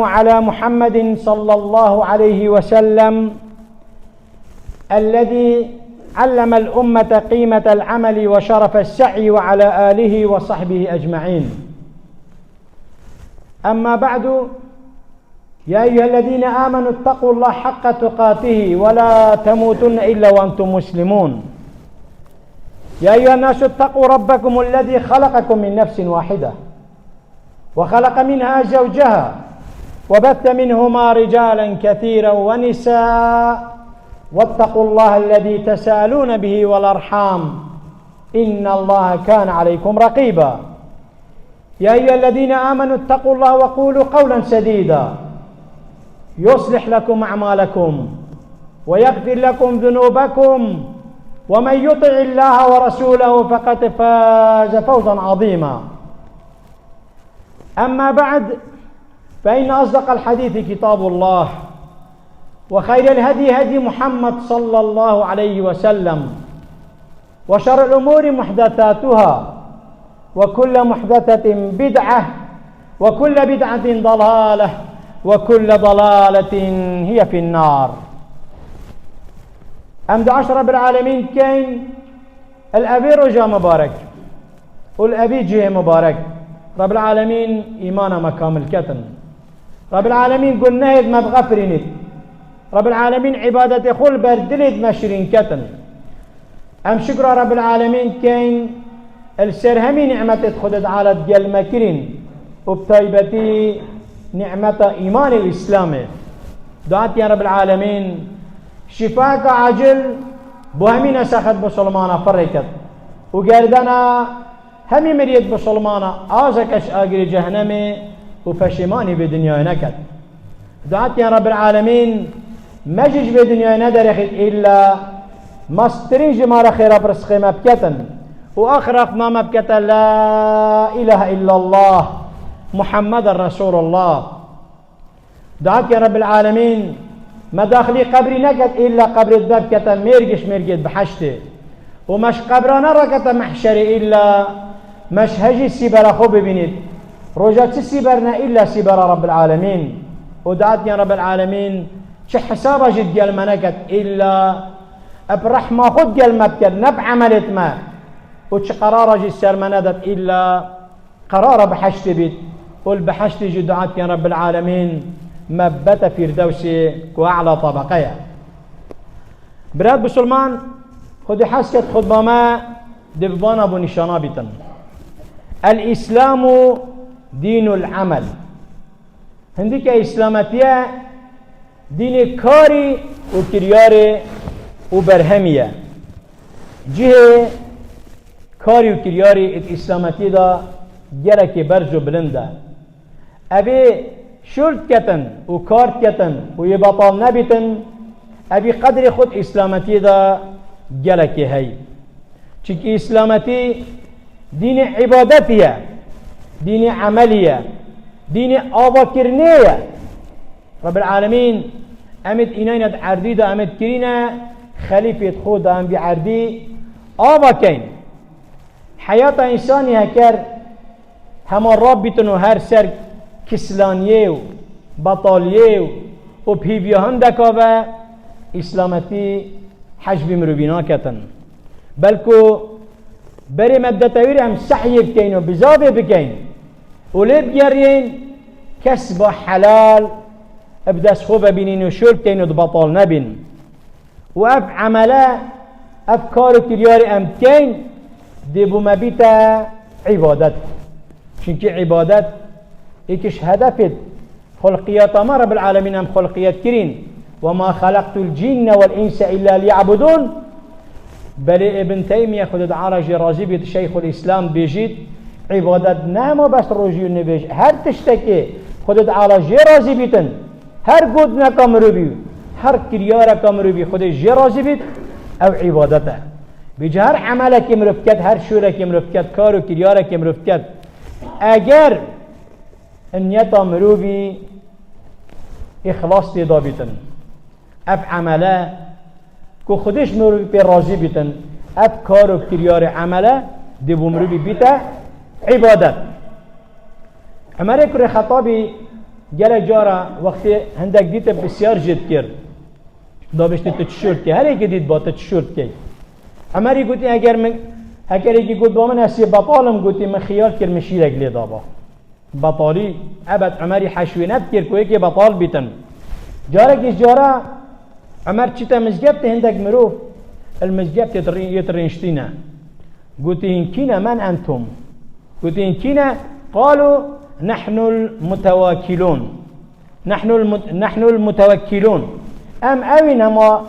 على محمد صلى الله عليه وسلم الذي علم الأمة قيمة العمل وشرف السعي، وعلى آله وصحبه أجمعين. أما بعد، يا أيها الذين آمنوا اتقوا الله حق تقاته ولا تموتن إلا وأنتم مسلمون. يا أيها الناس اتقوا ربكم الذي خلقكم من نفس واحدة وخلق منها زوجها وبث منهما رجالا كثيرا ونساء، واتقوا الله الذي تساءلون به والأرحام إن الله كان عليكم رقيبا. يا أيها الذين آمنوا اتقوا الله وقولوا قولا سديدا يصلح لكم أعمالكم ويغفر لكم ذنوبكم، ومن يطع الله ورسوله فقد فاز فوزا عظيما. أما بعد، فإن أصدق الحديث كتاب الله، وخير الهدي هدي محمد صلى الله عليه وسلم، وشر الأمور محدثاتها، وكل محدثة بدعة، وكل بدعة ضلالة، وكل ضلالة هي في النار. أمد عشر رب العالمين كين الأبي رجاء مبارك والأبي جه مبارك. رب العالمين إيمانا مكامل كتن. رب العالمين قل نهد مبغفرينت. رب العالمين عبادة خل بردلد مشرين كتن. أم شكر رب العالمين كين السرهمي نعمة خدد على دجال مكرين وبطيبتي نعمة إيمان الإسلام. دعات يا رب العالمين شفاك عاجل بوهمين سخت بسلمانا فركت وقردنا همي مريد بسلمانا آزكش آقر جهنمي وفشماني بدنيا نكت. دعات يا رب العالمين مجج بدنيا ندرخت إلا مسترين جمار خير برسخي مبكتا وأخرق ما مبكتا لا إله إلا الله محمد رسول الله. دعات يا رب العالمين مداخلي قبري نكت إلا قبر الدبكة ميرقش ميرقت بحشته، ومش قبرانا ركت محشري إلا مش هجي السبر أخو ببنيت رجات السبرنا إلا سبر رب العالمين. ودعت يا رب العالمين شح حسابة جد قال ما نكت إلا برحمة خد قال ما بكت نبع عملت ما وش قرار جي السر ما ندت إلا قرار بحشت بيت والبحشت جدعات يا رب العالمين مبت فردوسي وأعلى طبقية. براد بسلمان خد حسكت خد بما دبانا بنشانا بيتن. الإسلام دين العمل. هنديك إسلامتية دين كاري وكرياري وبرهمية. جهة كاري وكرياري الإسلامتية دا جرك برجو بلنده. أبي شلت كتن وكارت كتن ويبطال نبتن أبي قدر خود إسلامتي دا جلك هاي. چونك إسلامتي دين عبادتية، دين عملية، دين آباكرنية. رب العالمين أمد إناينة عردي دا أمد كرينا خليفة خود أم بعردي آباكين. حياة إنساني هكر همان رابطن وهر سر کسلانیه و بطالیه و پیویه هندکا و اسلامتی حجب مروبینا کتن، بلکو بری مدتویر هم سعی بکین و بزاوه بکین و لیب گرین کسب حلال ابدس خوب بینین و شرب کین و بطال نبین و اف عمله اف کار کریار امکین دیبو مبیتا عبادت. چونکه عبادت ایکش هدفت خلقیات ما رب العالمین هم خلقیات کرین وما خلقت الجن والانس الا ليعبدون. بل ابن تیمیه خود عرج رازی بیت شیخ الاسلام بیجید عبادت نما بس روجی نبیج هر تشتکی خود عرج رازی بیتن هر گود نکام رو بی هر کریار کام رو بی خود رازی بیت او عبادته بیج هر عمله که مرفکت هر شوره که مرفکت کار و کریاره که مرفکت اگر النيتا مروبي إخلاص تيدا بيتن أف عمله كو خدش مروبي بي راضي بيتن أف كارو كتير عمله دبو مروبي بيتا عبادت. عمر كري خطابي گله جارا وقتی هندک دیت بسیار جد کرد دابشتی تو چشورد که هر یکی دید با تو چشورد که عمری گوتی اگر یکی گوت با من اسی بطالم گوتی من خیال کرد مشیرک لی دابا بطالی ابد عمری حشوینت کرد که یکی بطال بیتن جارا عمر چیتا مزگبت هندک مروف المزگبت يترينشتينا قلت إن كنا من أنتم قلت إن كنا قالوا نحن المتواكلون نحن المتوكلون أم أوينا ما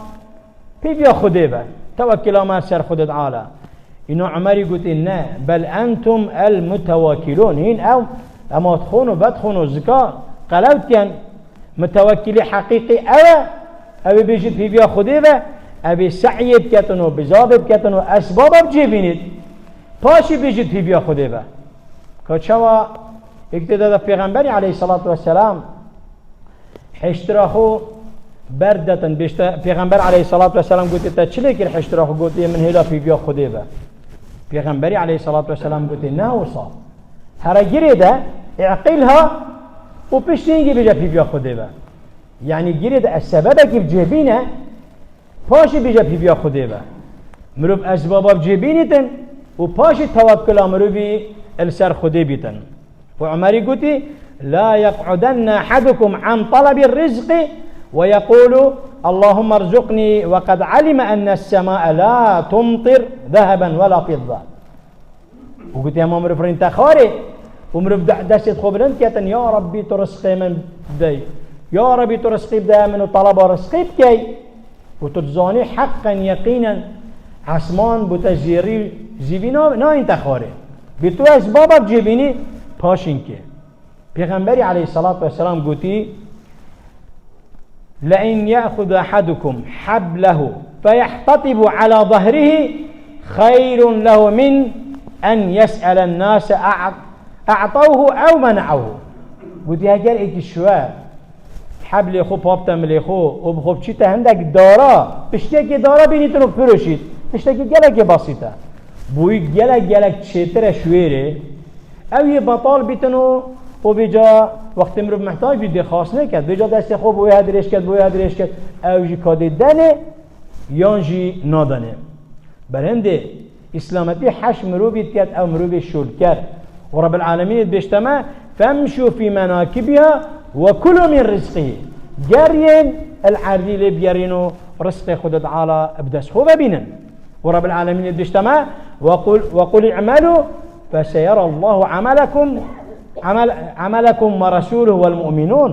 بيبيا خديبة توكل ما سر خدد عالا إنه عمري قلت إنه بل أنتم المتواكلون هين أو أما تخونوا بدخونوا زكاة قلوت كان متوكلي حقيقي أو بيجد بيبيا خديبة أبي سعي بكتن و بزاد بكتن و أسباب بجيبينيد پاشي بيجد في بيا خديبه كتشوا اقتداد پیغمبر عليه الصلاة والسلام حشتراخو بردتن بيشتا پیغمبر عليه الصلاة والسلام قلت تا چلي كر حشتراخو قلت من هلا في بيا خديبه پیغمبر عليه الصلاة والسلام قلت ناوصا هرا جريده اعقلها و پشتينجي بيجا في بيا خديبه يعني جريده السبب كيف جيبينه پاشی بیجا پی بیا خوده با مروب اسبابا بجیبینیتن و پاشی توکل مروبی السر خوده بیتن و عمری گوتی لا يقعدن احدكم عن طلب الرزق ويقول اللهم ارزقني وقد علم ان السماء لا تمطر ذهبا ولا فضه وقلت يا مروب فرين تخاري ومروب دست خبرن كيتن يا ربي ترزقي من بدي يا ربي ترزقي بدي من طلب رزقي بكي وتتزاني حقا يقينا عسمان بتجيري زيبينا نا انتخاره بتو اسبابا بجيبيني پاشين كي پیغمبري عليه الصلاة والسلام قوتي لئن يأخذ أحدكم حبله فيحتطب على ظهره خير له من أن يسأل الناس أعطوه أو منعوه قوتي هجر ايكي شوار حبل خو پاپتم لی خو و بخوب چی تا هندک دارا پشتی که دارا بینیتون رو پروشید پشتی که گلک بسیطه بوی گلک چیتر شویره او یه بطال بیتنو و بجا وقتی مرو محتاج بیده خاص نکد بجا دست خوب بوی هدرش کد او جی کاده دنه یان جی نادنه برهنده اسلامتی حش مرو بید کد او مرو بید شول کرد و رب العالمین بشتمه فامشوا في مناكبها وكلوا من رزقه جارين العردي اللي بيرينو رزق خد تعالى ابدس هو بينن ورب العالمين بيجتمع وقل اعملوا فسيرى الله عملكم ورسوله والمؤمنون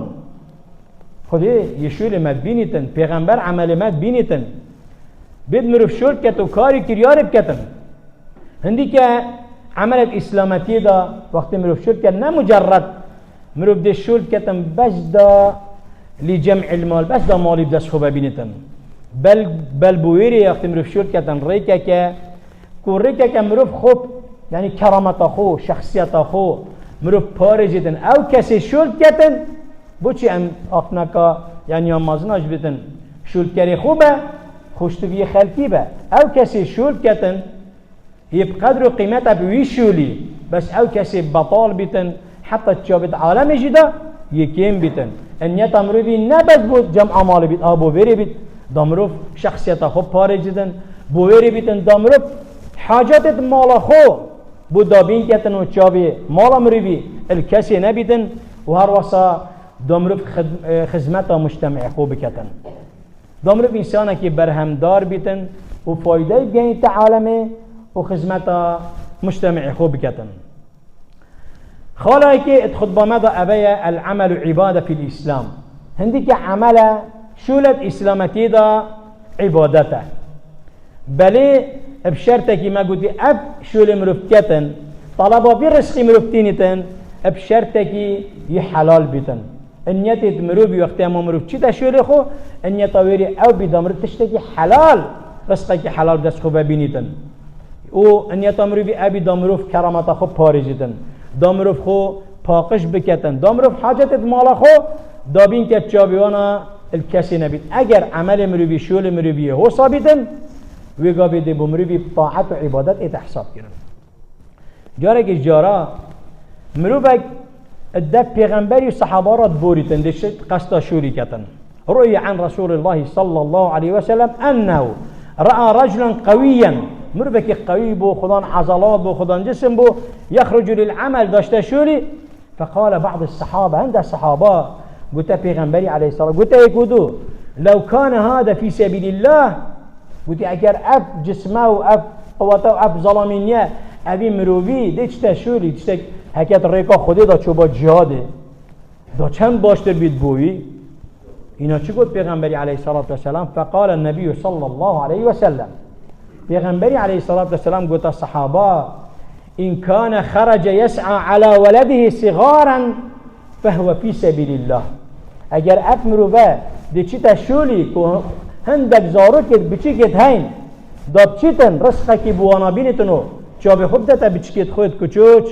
خدي يشول مد بينتن پیغمبر عمل مد بينتن بيد مرف شول كتو كاري كريار بكتن هندي که عملت اسلامتي دا وقت مرف شول كت نه مجرد مروب ده شول كتن بس دا لجمع المال بس دا مالي بدس خوبه بينتن بل بويري وقت مروب شول كتن ريكا كا مروب خوب يعني كرامت خو شخصيت خو مروب پارجتن او کسی شول كتن بوچي ام اخناكا يعني امازناش بتن شول كري خوبه خوشتوي خلقي به او کسی شول كتن هي بقدر قيمتها بوي شولي بس او کسی بطال بتن حتى تشابت عالم جدا يكيم بيتن ان يتمرو بي نبت بود جمع مال بيت ابو بيري بيت دمرو شخصيت خو پاره جدن بو بيري بيتن دمرو حاجات مال خو بو دابين كتن و تشابي مال امري بي الكسي نبيتن وهر وسا دمرو خدمت مجتمع خو بكتن دمرو انسان كي برهمدار بيتن و فايده بين عالمه و خدمت مجتمع خو بكتن خاله که اتخطبه مدى أبايا العمل عبادة في الإسلام هنديك عمل شولت إسلامتي دا عبادته بلي بشرطة كما قلت أب شول مرفتكتن طلبا برزق مرفتينتن بشرطة كي يحلال بيتن ان يتد مروبي وقت ما مروب چي دا شول خو ان يطويري او بدامر تشتكي حلال رزقك حلال دست خو ببينيتن و ان يتمروبي ابي دامروف كرامت خو پارجتن دامروف خو پاقش بکتن دامروف حاجت مال خو دابین که چابیوانا الکسی نبید اگر عمل مروبی شول مروبی هو ثابتن ویگا بیده بمروبی طاعت و عبادت ایت حساب کرن جاره که جارا مروبک الدب پیغمبری و صحابه را بوریتن دشت قصد شوری کتن. رؤي عن رسول الله صلى الله عليه وسلم أنه رأى رجلا قويا مربك قوي بو خدان عضلات بو خدان جسم بو يخرج للعمل داشت شوري. فقال بعض الصحابة عند الصحابة قلت پیغمبری عليه الصلاة قلت يكودو لو كان هذا في سبيل الله قلت اگر اب جسمه و اب قوته و اب ظلامینیه ابی مروی دیچ تشوری دیچ حکیت ریکا خودی دا چوبا جهاده دا چند باشتر بید بوی اینا چی گفت پیغمبری علیه الصلاة والسلام؟ فقال النبي صلى الله عليه وسلم پیغمبری علیه الصلاة والسلام گفت الصحابه إن كان خرج يسعى على ولده صغارا فهو في سبيل الله. اگر اب مروی دیچی تشولی که هندک زارو کد بچی کد هین داب چیتن رسخه کی بوانا بینتنو چا به خود دتا بچی کد خود کچوچ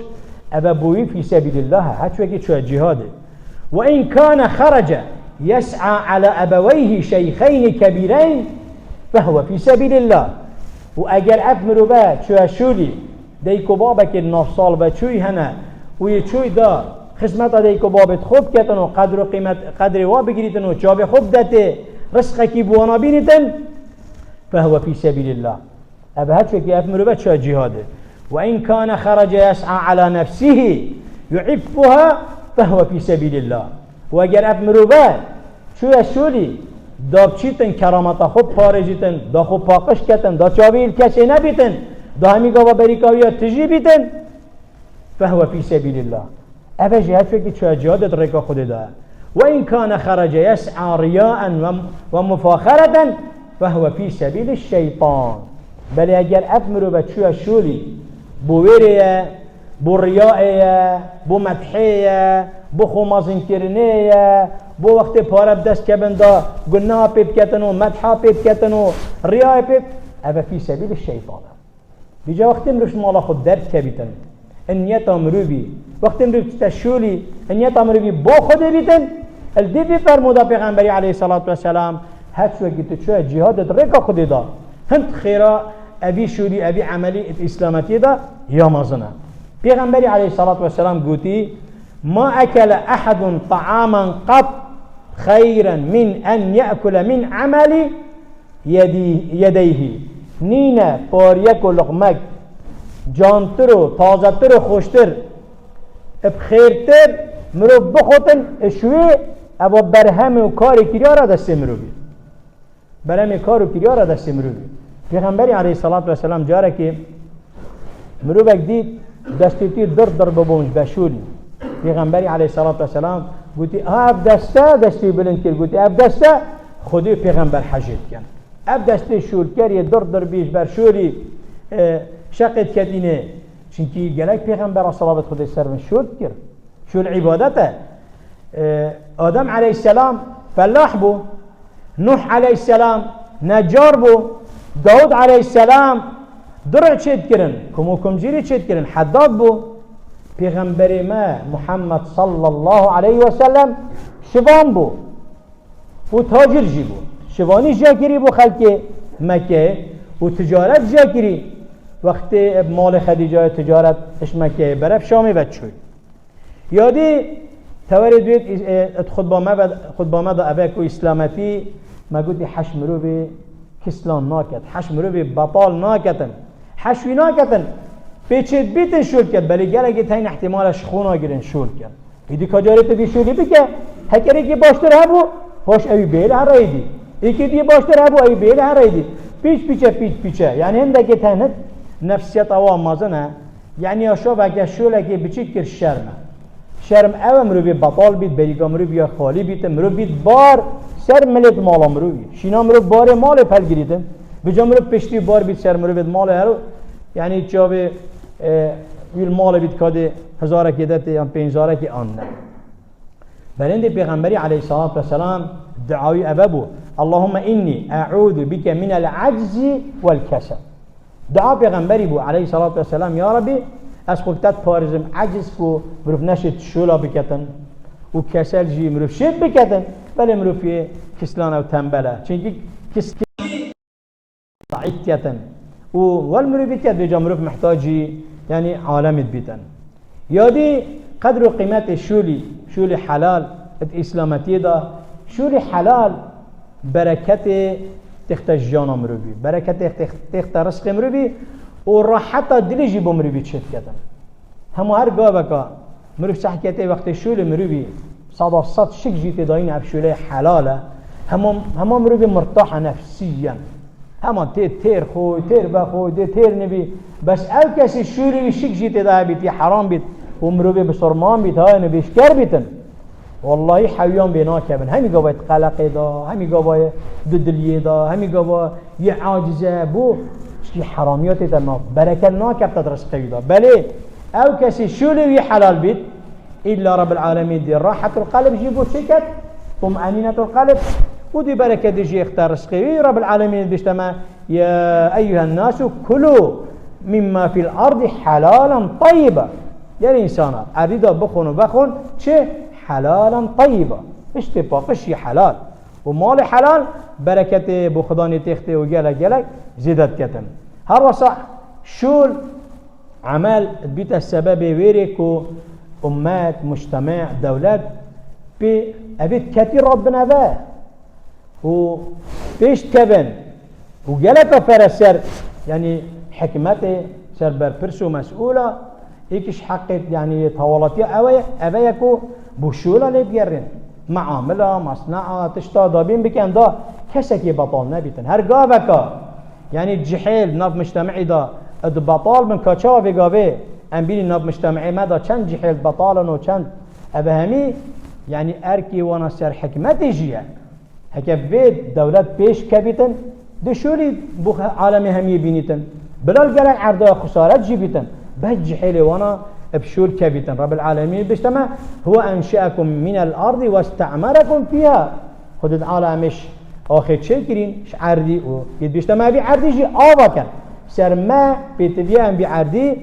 ابا بوی فی سبیل الله هچو اگه چو جهاده. و این کان خرج يسعى على ابويه شيخين كبيرين فهو في سبيل الله. و اگر اب مروبه چو شولی دیکو بابک نفسال و چوی هنه و یه چوی دا خدمت دیکو بابت خوب کتنو قدر و قیمت قدر وا بگیریتنو چا به خود دته رزقه کی بوانا بینیتن فهو في سبيل الله. ابا هاتشو كي افمرو بچه جهاده. وإن كان خرج يسعى على نفسه يعفها فهو في سبيل الله. واگر افمرو شو يشولي داب چیتن کرامت خود پارجیتن دا خود پاقش کتن دا چاویل کسی نبیتن دا همی گاوا بریکاویات تجی بیتن فهو في سبيل الله. ابا جهاتشو كي چو جهاده ريكا خود دا. وإن كان خرج يسعى رياء ومفاخرة فهو في سبيل الشيطان. بل اگر افمرو بچو شولی بو ویریه بو ریائیه بو مدحیه بو خومازن کرنیه بو وقت پاره بدست کبن دا گناه پیب کتنو مدحا پیب کتنو ریائه پیب افا في سبيل الشيطان. بیجا وقت امروش مالا خود درد کبیتن انیت امرو بی وقت امرو تشولی انیت امرو بی بو خود بیتن الدی فرمودا پیغمبری علیه الصلاة والسلام هاتشو اگه چو جهادت ریکا خودی دا هند خیرا ابی شوری ابی عملی اسلامتی دا یا مازنه. پیغمبری علیه الصلاة والسلام گوتی ما اکل احد طعاما قط خيرا من ان يأكل من عمل يديه. نینه پار یک و لقمک جانتر و تازتر و خوشتر بخیرتر مرو بخوتن شوی ابا برهم و کار کریا را دست مرو بی برهم کار و کریا را دست مرو بی. پیغمبری علیه الصلاة والسلام جاره که مرو بک دید دستیتی در ببونج بشولی. پیغمبری علیه الصلاة والسلام گوتی اب دسته دستی بلند کرد گوتی اب دسته خودی پیغمبر حجید کن اب دسته شول کری در بیش بر شولی شقت کدینه چونکی گلک پیغمبر صلوات خودی سرمن شول کرد شول عبادته. آدم علیه السلام فلاح بو نوح علیه السلام نجار بو داود علیه السلام درع چید کرن کمو کمزیری چید کرن حداد بو. پیغمبر ما محمد صلی الله علیه و سلم شوان بو و تاجر جی بو شوانی جا کری بو خلق مکه و تجارت جا کری وقت مال خدیجه تجارت اش مکه برف شامی بچوی یادی توارد بید خطبه ما دا ابک و اسلامتی ما گوتی حشم رو بی کسلان ناکد حشم رو بی بطال ناکدن حشوی ناکدن پیچید بیتن شول کرد بلی گلگی تاین احتمالش خونا گیرن شول کرد ایدی کجارت دی شولی بکه هکری که باشتر هبو باش اوی بیل هر ایدی ایکی دی باشتر هبو اوی بیل هر ایدی پیچ پیچه یعنی هندگی تاینت نفسیت اوام مازنه یعنی اشو وگه شولگی بچید کر شرم او مرو بی بطال بید بریگا مرو بی خالی بید مرو بید بار سر ملت مالا مرو بید شینا مرو بار مال پل گریدن بجا مرو پشتی بار بید سر مرو بید مال هرو یعنی جا ویل مال بید کاده هزاره که دته یا 5000 که آن نه. بلند پیغمبری علیه الصلاة والسلام دعای ابو اللهم انی اعوذ بک من العجز والکسل. دعا پیغمبری بو علیه الصلاة والسلام یا ربی از خودت پارزم عجز کو مروف نشد شولا بکتن و کسل جی مروف شد بکتن بله مروفی کسلان و تنبله چونکه کسل ضعیف کتن و والمروفی کت بجا مروف محتاجی یعنی عالمت بیتن. یادی قدر وقيمة شولي حلال إسلامتي دا شولي حلال بركة تخت جانا مروبي بركة تخت رزق مروبي وراحة دلجي بمروبي تشت كتن هم هر قابكا مروب صحكيتي وقت شولي مروبي صد شك جيتي داين عبشولي حلالة هم مروبي مرتاحة نفسيا هم تير خوي تير بخوي دي تير نبي بس او كسي شولي شك جيتي دا بيتي حرام بيت ومروبي بصرمان بيت هاي نبي شكر بيتن والله حيوان بينا كبن همي قبايت قلقي دا همي قبايت ددلية دا همي قبايت يعاجزة بو شكي حراميات تناف بركة ناكب تدرس قيدا بلي او كسي شولي حلال بيت إلا رب العالمين دي راحة القلب جيبو تشكت طمأنينة القلب ودي بركة دي جي اختار رزقي رب العالمين بيشتما يا أيها الناس كلوا مما في الأرض حلالا طيبا يا الإنسان أريد بخون چه حلالا طيبا اشتباقش حلال ومال حلال بركة بخداني تختي وجالك زيدت كتن هر صح شول عمل بيت السبب ويريكو أمات مجتمع دولات بأبيت كثير ربنا ذا وبيش كبن وجالك فرسر يعني حكمته سربر برسو مسؤولة إيكش حقت يعني طوالتي أبيكو بشولة لبيرن معاملة مصنعة تشتا دابين بكن دا كسكي بطال نبيتن هر قابكا يعني الجحيل ناف مجتمعي دا بطال من كاتشا بقابي ام بيني ناب مجتمعي ماذا چند جحيل بطالا وچند ابهمي يعني اركي وانا سر حكمتي جيه هكا بيت دولات بيش كبيتن دشولي بوخ عالمي همي بينيتن بلال قلق عرضا خسارات جيبيتن بيت جحيلي وانا بشول كبيتن رب العالمين بيشتما هو انشأكم من الارض واستعمركم فيها خد العالمش اخر شكرين عردي بيشتما بي عردي جي آبا كان سر ما بيتبيان بي عردي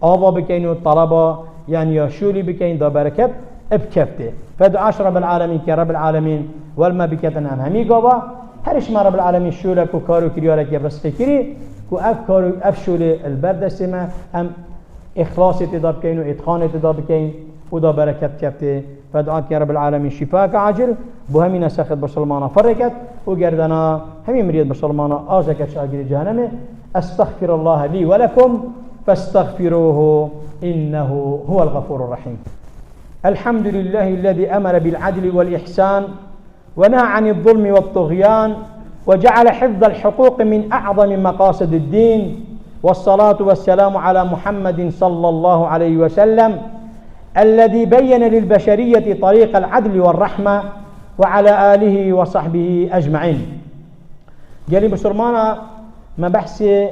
آبا بكين والطلبة يعني يشولي بكين دا بركت بكفته فدعاش رب العالمين كرب العالمين والما بكتن هم همي قابا هرش ما رب العالمين شولك وكارو كريالك يبرس فكري كو اف كارو اف شولي البرد سما هم اخلاص تدا بكين واتخان تدا بكين ودا بركت كفته فدعاك يا رب العالمين شفاك عاجل بهمي نسخت بسلمانا فركت وقردنا همي مريد بسلمانا آزكت شاقر جهنمه استغفر الله لي ولكم فاستغفروه إنه هو الغفور الرحيم الحمد لله الذي أمر بالعدل والإحسان ونهى عن الظلم والطغيان وجعل حفظ الحقوق من أعظم مقاصد الدين والصلاة والسلام على محمد صلى الله عليه وسلم الذي بين للبشرية طريق العدل والرحمة وعلى آله وصحبه أجمعين جالي بسرمانا ما بحثي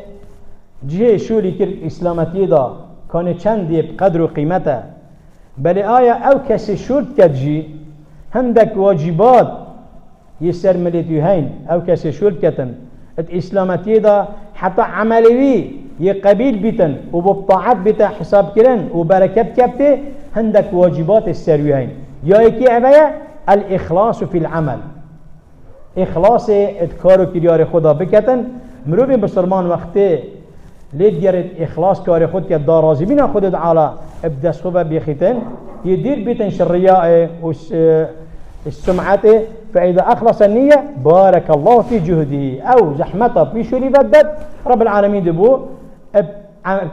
جه شولي كر إسلامتي دا كان چند بقدر وقيمته بل آية أو كسي شورت كتجي هندك واجبات يسر مليتو هين أو كسي شورت كتن الإسلامتي دا حتى عملي يقبيل بيتن وبطاعت بيتا حساب كرن وبركات كبته هندك واجبات السروي هين يا يكي عبايا الإخلاص في العمل إخلاص ادكارو كريار خدا بكتن مروبين بسرمان وقته ليه جرت إخلاص كاري خود كده رازي بينا خودت على ابدا صوبة بيختن يدير بيتن شرياء والسمعة فإذا أخلص النية بارك الله في جهده أو زحمته في شولي بدد رب العالمين دبو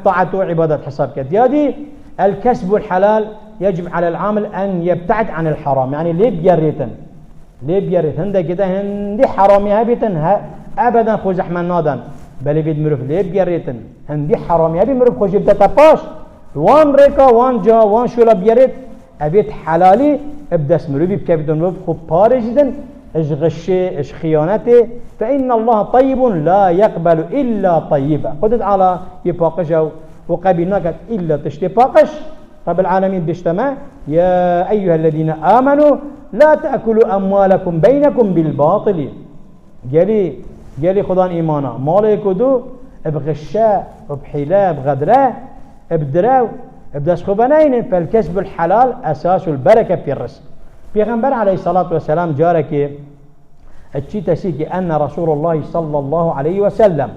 طاعته وعبادة حساب كده دي الكسب الحلال يجب على العامل أن يبتعد عن الحرام يعني ليه بيريت هندي كده هندي حرامي هابتن أبدا خو زحمان نادن بل بيد مروف ليه بيريتن هندي حرامي هبي مروف خوش يبدأ تباش وان ريكا وان جا وان شولا بيريت أبيت حلالي ابدأ اسمروبي بكابدون مروف خو بارجدن اش غشي اش خيانته فإن الله طيب لا يقبل إلا طيبا قدت على يباقش وقبلناك إلا تشتباقش رب العالمين بيشتما يا أيها الذين آمنوا لا تأكلوا أموالكم بينكم بالباطل جالي خدان إيمانا مالك دو بغشاء بحلاء بغدراء بدراو بدسخبنين فالكسب الحلال أساس البركة في الرزق پیغمبر عليه الصلاة والسلام جارك اتشي تسيكي أن رسول الله صلى الله عليه وسلم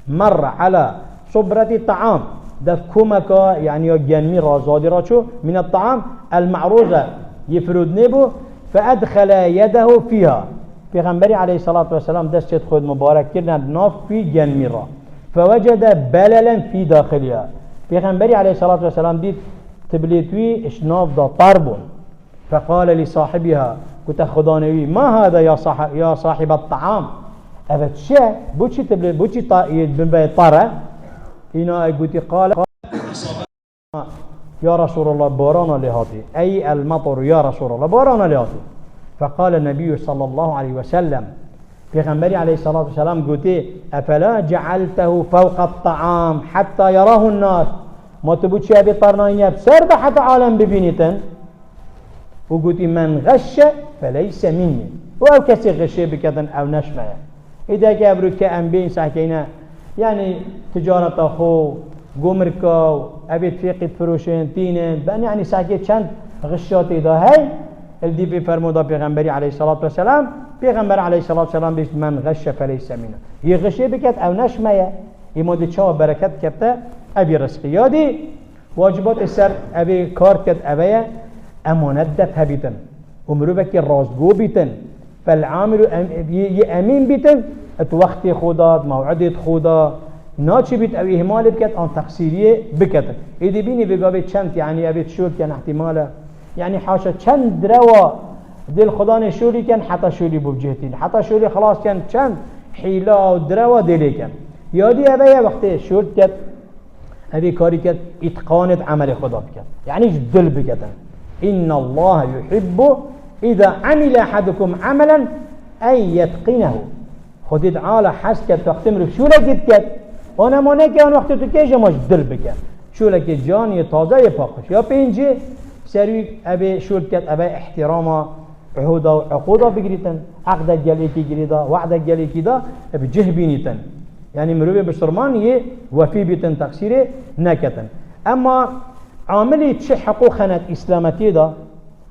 مر على صبرة الطعام دف كومكا يعني يجنمي رازادي راشو من الطعام المعروضة يفرد نبو فأدخل يده فيها پیغمبری علیه الصلاة والسلام دست خود مبارک کردن ناف في جنمی را فوجد بللا في داخلها پیغمبری علیه الصلاة والسلام دید تبلیتوی اشناف دا طربون فقال لصاحبها كنت خدانوي ما هذا يا صاحب الطعام أبد شيء بوشي تبلي بوشي بنبي طارة هنا قلت قال يا رسول الله بارانا لهاتي أي المطر يا رسول الله بارانا لهاتي فقال النبي صلى الله عليه وسلم پیغمبری علیه الصلاة والسلام قلت أفلا جعلته فوق الطعام حتى يراه الناس ما تبوشي أبي طرناين بسر بحث عالم ببينيتن وقلت من غش فليس مني وأو كسي غشي بكتن أو نشمه إذا كابرو كأنبين سحكينا يعني تجارة أخو قمركو أبي تفيقي فروشين تينين بأن يعني سحكي چند غشات إذا هاي الدي في فرمودا پیغمبري عليه الصلاة والسلام پیغمبر عليه الصلاة والسلام بيش من غش فليس منه يغشي بكت أو نشمه يمود تشاو بركت كبتا أبي رزقي يادي واجبات السر أبي كار كت أبي امانت دفع بیتن امروبك رازگو بیتن فالعامل امین بیتن ات وقت خودات موعدت خودا ناچی بیت او اهمال بکت آن تقصیریه بکتن ایدی بینی بگابه چند يعني ابیت شور کن احتماله يعني حاشا چند روا دل خدا نشوری کن حتی شوری بوجهتین حتی شوری خلاص کن چند حیلا و دروا دلی کن یادی ابیه وقتی شور کت ابی کاری کت اتقانت عمل خدا بکت يعني دل بکتن إن الله يحب إذا عمل أحدكم عملا أن يتقنه خديد عالة حسكت تختمر شو لكت كت وانا ما نكي ان وقت تكيش ماش دل بكت شو لكت جاني تازه يفاقش يا بينجي سروي أبي شو لكت أبي احتراما عهودا وعقودا بقريتن عقدا جاليكي قريدا وعدا جاليكي دا بجه بينيتن يعني مروبي بشرمان يه وفي بيتن تقصيري نكتن أما عاملی چه حقوق خنات اسلامتی دا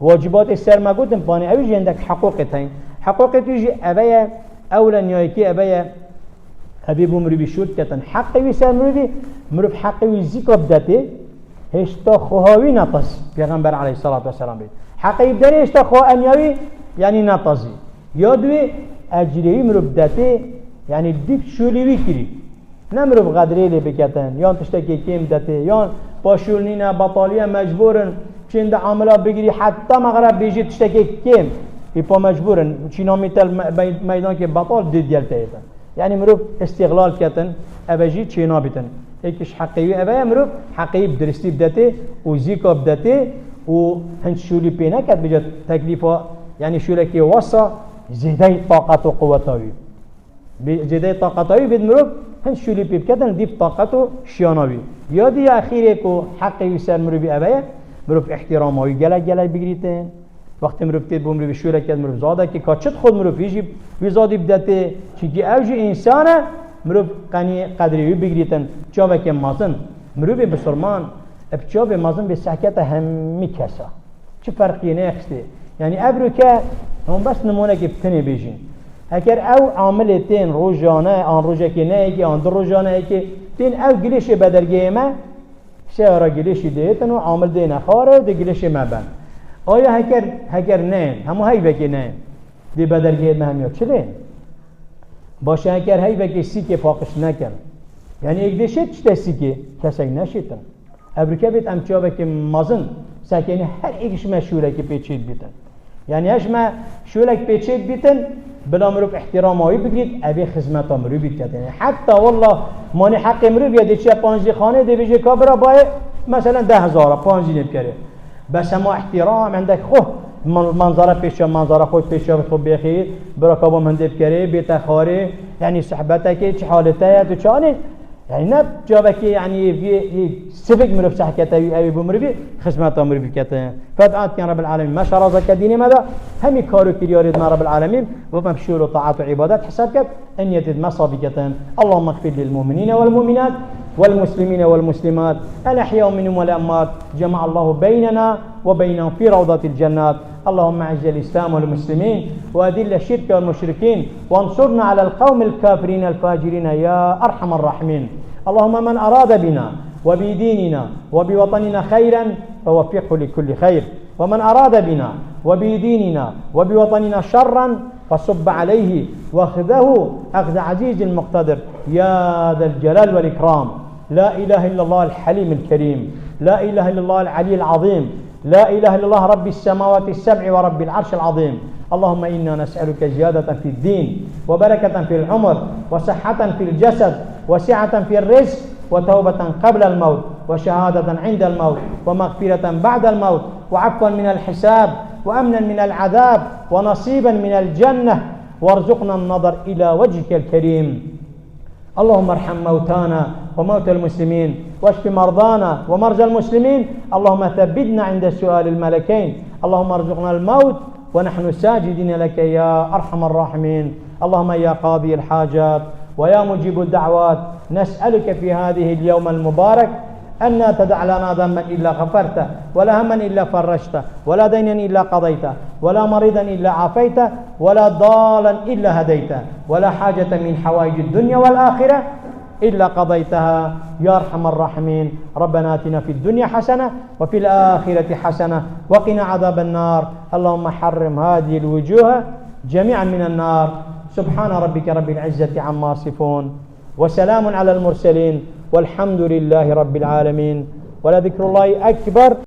واجبات سر ما قدم باني اوجي عندك حقوقتين حقوقت يجي ابايا اولا نيايكي ابايا ابي بمري بشوت كتن حقي وسر مري مرف حقي وزيك بدته هشتا خوهاوي نطس پیغمبر عليه الصلاه والسلام بيت حقي بدري هشتا خو انياوي يعني نطزي يادوي اجري مرف بدته يعني ديك شولي كري نمرف غدري لي بكتن يان تشتكي كيم دته يان باشولنينا بطالية مجبورن چند عاملات بگیری حتی مغرب بیجی تشتکی کم ایپا مجبورن چینا میتل میدان که بطال دید گلته ایتن یعنی مروف استغلال کتن ابجی چینا بیتن ایکش حقیوی ابای مروف حقیب درستی بدته و زیکا بدته و هنچ شولی پینه کت بجد تکلیفا یعنی شولکی وصا زیده طاقت و قوتاوی زیده طاقتاوی بید مروف هنچ شولی پیب کتن دیب طاقت و شیاناوی یادی اخیره که حقی وسر مروی ابایه مروف احترامایی گله بگیریتن وقتی مروف تید بو مروی شوره کد مروف زاده که کاچت خود مروف یجی ویزادی بدته چونکه اوجی انسانه مروف قدریوی بگیریتن چاوه که مازن مروف بسرمان ابچاوه مازن به سحکت همی کسا چه فرقی نخسته یعنی ابرو که هم بس نمونه که بتنی بیجین اگر او عاملتین روزانه آن روزه که نه که آن دو روزانه که تین او گلیش بدرگه ما شهر گلیشی دیتن و عامل دی نخاره دی گلیشی مبن آیا هکر نه همو هی بکی نه دی بدرگه ما همیاد چلین باشه هکر هی بکی سیکه پاقش نکن یعنی یک دیشت چطه سیکه کسی نشیتن ابرکه بیت امچا بکی مازن سکنی هر ایکش ما شوره که پیچید بیتن یعنی هش ما شوره که پیچید بیتن بلا مروف احترام هایی بگید ابی خدمت ها مروف بید کتنی حتی والله مانی حق مروف یادی چه پانزی خانه دی بیجه کابرا باید مثلا 10,000 پانزی نبکره بس ما احترام عندك خوه منظره پیش منظره خود پیش خود بخیر برا کابا من بکره بیت خاره یعنی صحبتك چه حالته تو چانه يعني نب جابك يعني سفك مروف سحكته أبي بمروفي خدمته مروفي كته فدعات يا رب العالمين ما شاء رزقك ديني ماذا هم يكارو كريارد مع رب العالمين ومبشور وطاعات وعبادات حسابك أن يتد مصابكة اللهم اغفر للمؤمنين والمؤمنات والمسلمين والمسلمات الأحياء منهم والأموات جمع الله بيننا وبينهم في روضة الجنات اللهم أعز الإسلام والمسلمين وأذل الشرك والمشركين وانصرنا على القوم الكافرين الفاجرين يا أرحم الراحمين. اللهم من أراد بنا وبديننا وبوطننا خيرا فوفقه لكل خير، ومن أراد بنا وبديننا وبوطننا شرا فصب عليه واخذه أخذ عزيز مقتدر يا ذا الجلال والإكرام. لا إله إلا الله الحليم الكريم، لا إله إلا الله العلي العظيم، لا إله إلا الله رب السماوات السبع ورب العرش العظيم. اللهم إنا نسألك زيادة في الدين وبركة في العمر وصحة في الجسد وسعة في الرزق وتوبة قبل الموت وشهادة عند الموت ومغفرة بعد الموت وعفوا من الحساب وأمنا من العذاب ونصيبا من الجنة، وارزقنا النظر إلى وجهك الكريم. اللهم ارحم موتانا وموتى المسلمين واشف مرضانا ومرضى المسلمين. اللهم ثبتنا عند سؤال الملكين. اللهم ارزقنا الموت ونحن ساجدين لك يا أرحم الراحمين. اللهم يا قاضي الحاجات ويا مجيب الدعوات، نسألك في هذه اليوم المبارك أن لا تدع لنا ذنبا إلا غفرته، ولا هما إلا فرجته، ولا دينا إلا قضيته، ولا مريضا إلا عافيته، ولا ضالا إلا هديته، ولا حاجة من حوائج الدنيا والآخرة إلا قضيتها يا أرحم الراحمين. ربنا آتنا في الدنيا حسنة وفي الآخرة حسنة وقنا عذاب النار. اللهم حرم هذه الوجوه جميعا من النار. سبحان ربك رب العزة عما يصفون وسلام على المرسلين والحمد لله رب العالمين ولذكر الله أكبر.